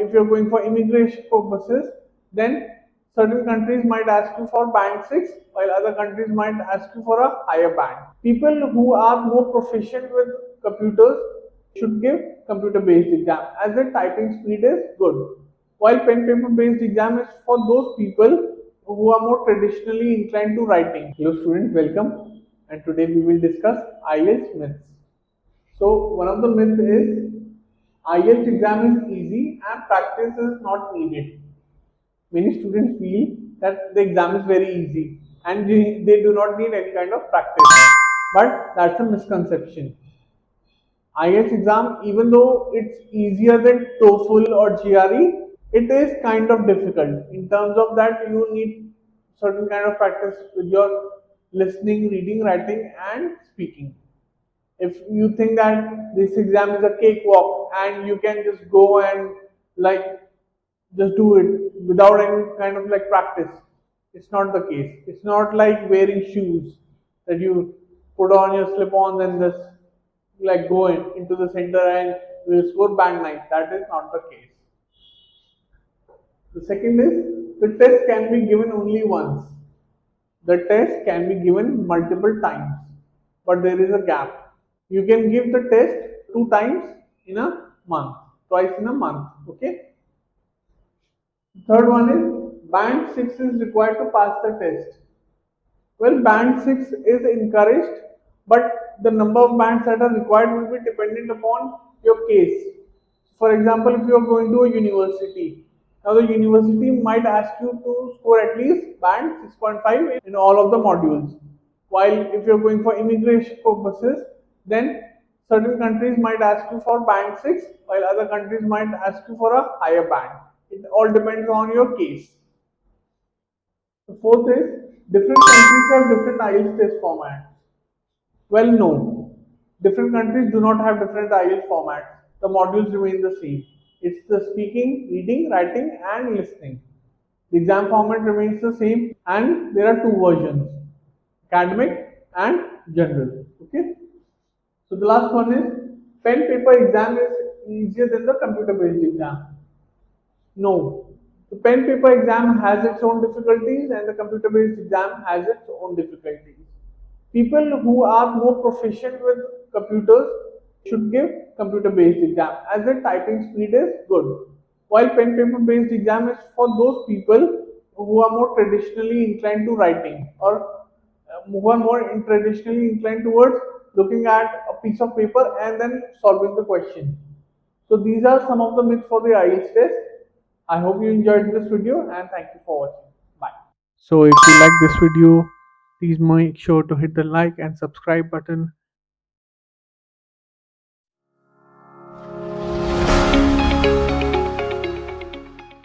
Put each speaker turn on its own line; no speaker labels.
if you're going for immigration purposes, then certain countries might ask you for band 6, while other countries might ask you for a higher band. People who are more proficient with computers should give computer based exam as the typing speed is good. While pen paper based exam is for those people who are more traditionally inclined to writing. Hello students, welcome, and today we will discuss IELTS myths. So one of the myths is IELTS exam is easy and practice is not needed. Many students feel that the exam is very easy and they do not need any kind of practice. But that's a misconception. IELTS exam, even though it's easier than TOEFL or GRE, it is kind of difficult. In terms of that, you need certain kind of practice with your listening, reading, writing, and speaking. If you think that this exam is a cakewalk and you can just go and like just do it without any kind of like practice, it's not the case. It's not like wearing shoes that you put on your slip-ons and just like go into the center and will score band 9. That is not the case. The second is the test can be given only once. The test can be given multiple times, but there is a gap. You can give the test 2 times in a month, twice in a month. Okay. Third one is band 6 is required to pass the test. Well, band 6 is encouraged, but the number of bands that are required will be dependent upon your case. For example, if you are going to a university, now the university might ask you to score at least band 6.5 in all of the modules. While if you're going for immigration purposes, then certain countries might ask you for band 6, while other countries might ask you for a higher band. It all depends on your case. The fourth is different countries have different IELTS test formats. Well, no. Different countries do not have different IELTS formats. The modules remain the same. It's the speaking, reading, writing, and listening. The exam format remains the same, and there are two versions: academic and general. Okay. So the last one is pen paper exam is easier than the computer based exam. No. The pen paper exam has its own difficulties and the computer based exam has its own difficulties. People who are more proficient with computers should give computer based exam as the typing speed is good. While pen paper based exam is for those people who are more traditionally inclined to writing or who are more traditionally inclined towards looking at a piece of paper and then solving the question. So these are some of the myths for the IELTS test. I hope you enjoyed this video and thank you for watching. Bye. So if you like this video, please make sure to hit the like and subscribe button